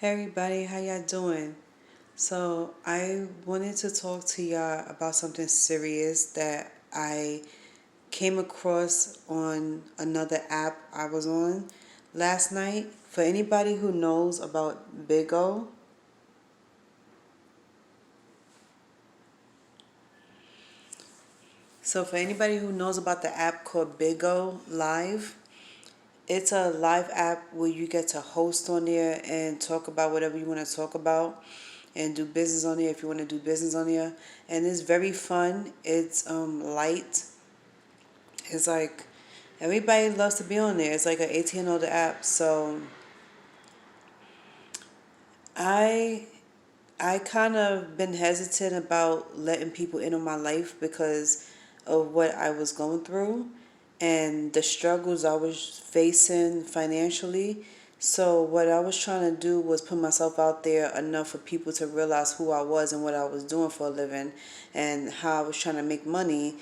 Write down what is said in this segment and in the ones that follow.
Hey everybody, how y'all doing? So I wanted to talk to y'all about something serious that I came across on another app I was on last night. For anybody who knows about Big O, so for anybody who knows about the app called Big O Live, it's a live app where you get to host on there and talk about whatever you want to talk about and do business on there if you want to do business on there. And it's very fun. It's light. It's like everybody loves to be on there. It's like an 18 older app. So I I kind of been hesitant about letting people in on my life because of what I was going through and the struggles I was facing financially. So what I was trying to do was put myself out there enough for people to realize who I was and what I was doing for a living and how I was trying to make money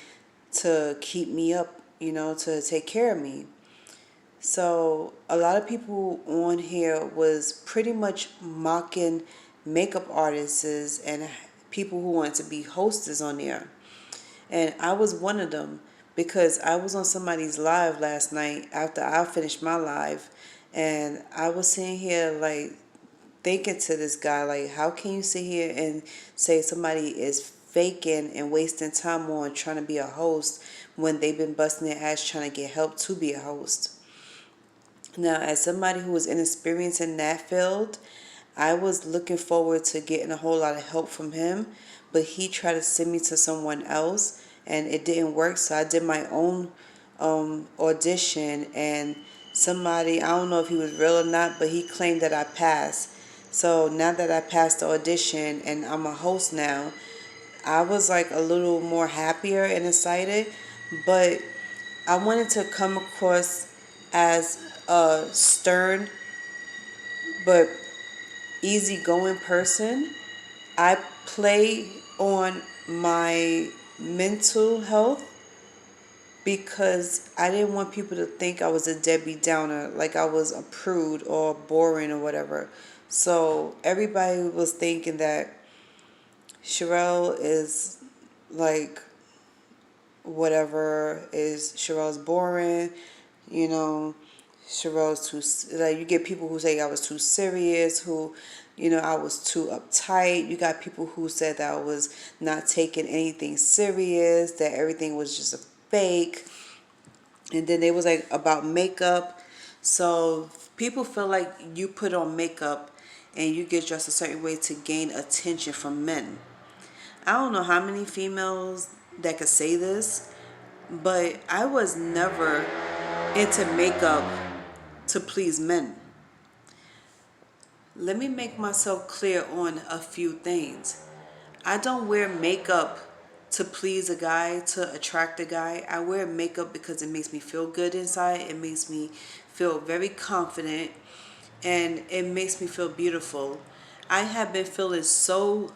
to keep me up, to take care of me. So a lot of people on here was pretty much mocking makeup artists and people who want to be hostess on there. And I was one of them because I was on somebody's live last night after I finished my live, and I was sitting here like thinking to this guy like, how can you sit here and say somebody is faking and wasting time on trying to be a host when they've been busting their ass trying to get help to be a host? Now, as somebody who was inexperienced in that field, I was looking forward to getting a whole lot of help from him, but he tried to send me to someone else and it didn't work. So I did my own audition, and somebody, I don't know if he was real or not, but he claimed that I passed. So now that I passed the audition and I'm a host now, I was like a little more happier and excited, but I wanted to come across as a stern but easygoing person. I play on my mental health because I didn't want people to think I was a Debbie Downer, like I was a prude or boring or whatever. So everybody was thinking that Sherelle is like whatever, is Sherelle's boring, you know, Sherelle's too, like, you get people who say I was too serious, who, I was too uptight. You got people who said that I was not taking anything serious, that everything was just a fake. And then they was like about makeup. So people feel like you put on makeup and you get dressed a certain way to gain attention from men. I don't know how many females that could say this, but I was never into makeup to please men. Let me make myself clear on a few things. I don't wear makeup to please a guy, to attract a guy. I wear makeup because it makes me feel good inside. It makes me feel very confident and it makes me feel beautiful. I have been feeling so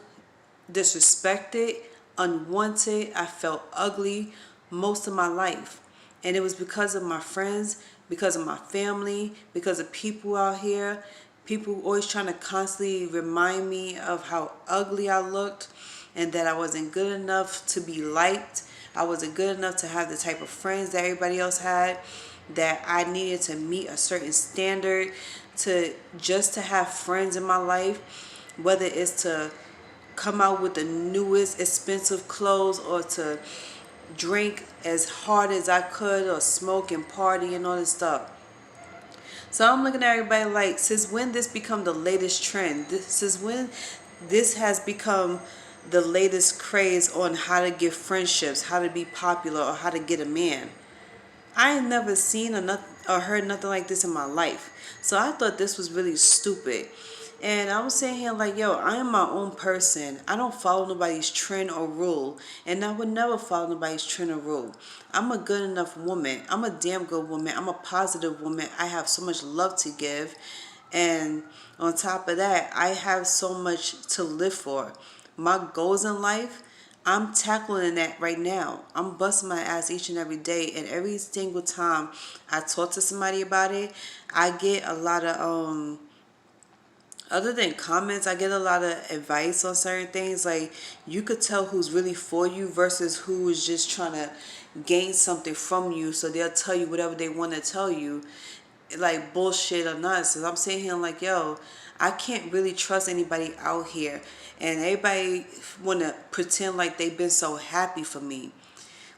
disrespected, unwanted. I felt ugly most of my life. And it was because of my friends, because of my family, because of people out here. People always trying to constantly remind me of how ugly I looked and that I wasn't good enough to be liked. I wasn't good enough to have the type of friends that everybody else had, that I needed to meet a certain standard to just to have friends in my life, whether it's to come out with the newest expensive clothes or to drink as hard as I could or smoke and party and all this stuff. So I'm looking at everybody like, since when this become the latest trend? Since when this has become the latest craze on how to get friendships, how to be popular, or how to get a man? I ain't never seen or heard nothing like this in my life. So I thought this was really stupid. And I was saying here like, yo, I am my own person. I don't follow nobody's trend or rule. And I would never follow nobody's trend or rule. I'm a good enough woman. I'm a damn good woman. I'm a positive woman. I have so much love to give. And on top of that, I have so much to live for. My goals in life, I'm tackling that right now. I'm busting my ass each and every day, and every single time I talk to somebody about it, I get a lot of Other than comments, I get a lot of advice on certain things. Like, you could tell who's really for you versus who is just trying to gain something from you. So they'll tell you whatever they want to tell you, like bullshit or nonsense. I'm sitting here like, yo, I can't really trust anybody out here. And everybody want to pretend like they've been so happy for me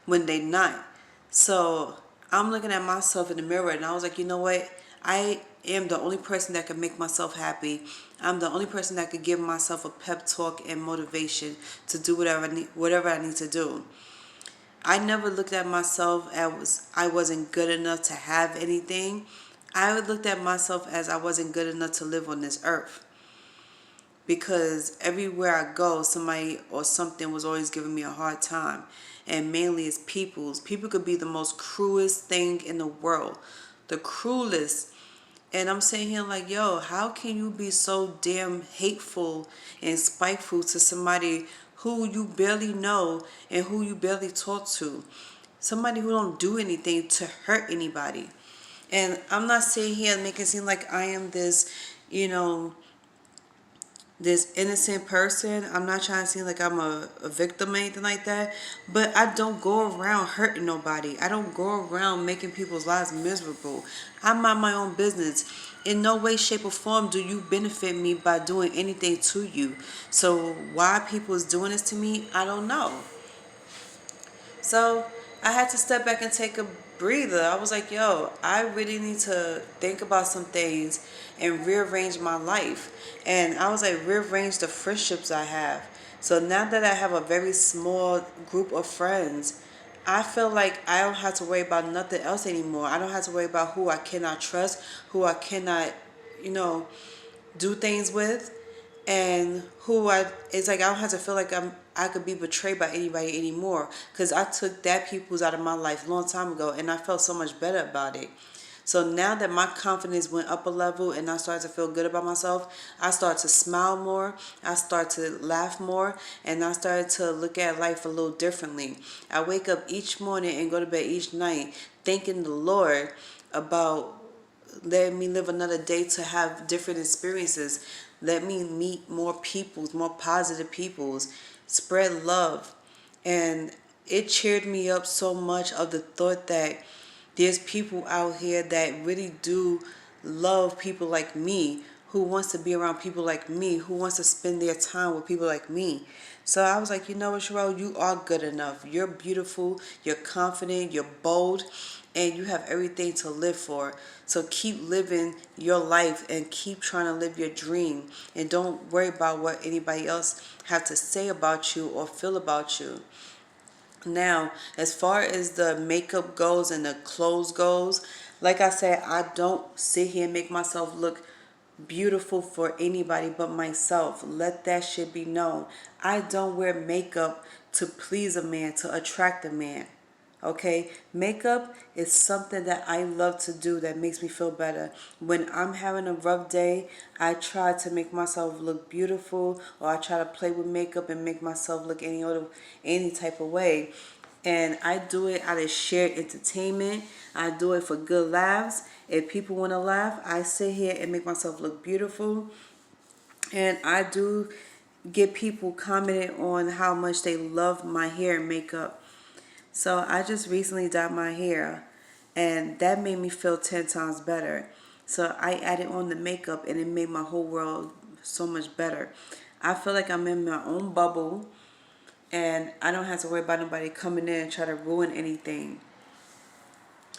when they not. So I'm looking at myself in the mirror and I was like, you know what? I am the only person that can make myself happy. I'm the only person that could give myself a pep talk and motivation to do whatever I need to do. I never looked at myself as I wasn't good enough to have anything. I looked at myself as I wasn't good enough to live on this earth. Because everywhere I go, somebody or something was always giving me a hard time. And mainly it's people's. People could be the most cruelest thing in the world. The cruelest. And I'm sitting here like, yo, how can you be so damn hateful and spiteful to somebody who you barely know and who you barely talk to? Somebody who don't do anything to hurt anybody. And I'm not sitting here making it seem like I am this, you know, this innocent person. I'm not trying to seem like I'm a victim or anything like that. But I don't go around hurting nobody. I don't go around making people's lives miserable. I mind my own business. In no way, shape, or form do you benefit me by doing anything to you. So why people is doing this to me, I don't know. So I had to step back and take a breather. I was like, yo, I really need to think about some things and rearrange my life. And I was like, rearrange the friendships I have. So now that I have a very small group of friends, I feel like I don't have to worry about nothing else anymore. I don't have to worry about who I cannot trust, who I cannot, you know, do things with, and who I it's like I don't have to feel like I could be betrayed by anybody anymore, because I took that people's out of my life a long time ago and I felt so much better about it. So now that my confidence went up a level and I started to feel good about myself, I started to smile more, I started to laugh more, and I started to look at life a little differently. I wake up each morning and go to bed each night thanking the Lord about let me live another day to have different experiences. Let me meet more peoples, more positive peoples, spread love. And it cheered me up so much of the thought that there's people out here that really do love people like me, who wants to be around people like me, who wants to spend their time with people like me. So I was like, you know what, Sherelle, you are good enough. You're beautiful, you're confident, you're bold, and you have everything to live for. So keep living your life and keep trying to live your dream. And don't worry about what anybody else have to say about you or feel about you. Now, as far as the makeup goes and the clothes goes, like I said, I don't sit here and make myself look beautiful for anybody but myself. Let that shit be known. I don't wear makeup to please a man, to attract a man. Okay, makeup is something that I love to do that makes me feel better. When I'm having a rough day, I try to make myself look beautiful, or I try to play with makeup and make myself look any type of way. And I do it out of shared entertainment. I do it for good laughs. If people want to laugh, I sit here and make myself look beautiful. And I do get people commenting on how much they love my hair and makeup. So I just recently dyed my hair, and that made me feel 10 times better. So I added on the makeup and it made my whole world so much better. I feel like I'm in my own bubble and I don't have to worry about nobody coming in and try to ruin anything.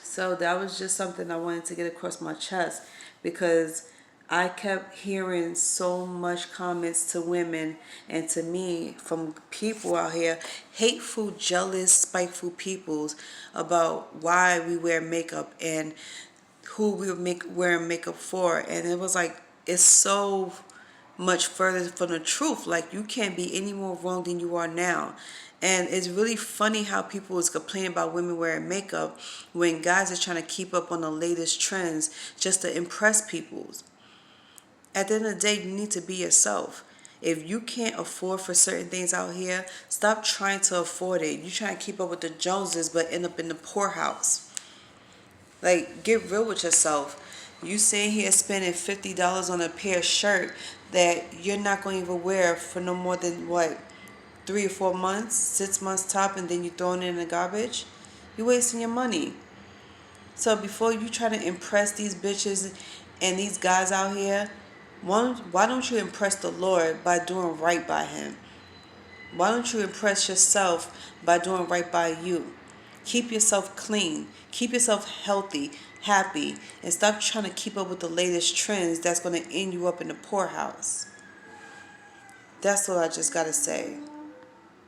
So that was just something I wanted to get across my chest, because I kept hearing so much comments to women and to me from people out here, hateful, jealous, spiteful peoples, about why we wear makeup and who we were wearing makeup for. And it was like, it's so much further from the truth. Like, you can't be any more wrong than you are now. And it's really funny how people is complaining about women wearing makeup when guys are trying to keep up on the latest trends just to impress people. At the end of the day, you need to be yourself. If you can't afford for certain things out here, stop trying to afford it. You trying to keep up with the Joneses but end up in the poorhouse. Like, get real with yourself. You sitting here spending $50 on a pair of shirt that you're not going to even wear for no more than what, 3 or 4 months, 6 months top, and then you throwing it in the garbage. You're wasting your money. So before you try to impress these bitches and these guys out here, why don't you impress the Lord by doing right by Him? Why don't you impress yourself by doing right by you? Keep yourself clean. Keep yourself healthy, happy, and stop trying to keep up with the latest trends that's going to end you up in the poorhouse. That's what I just got to say.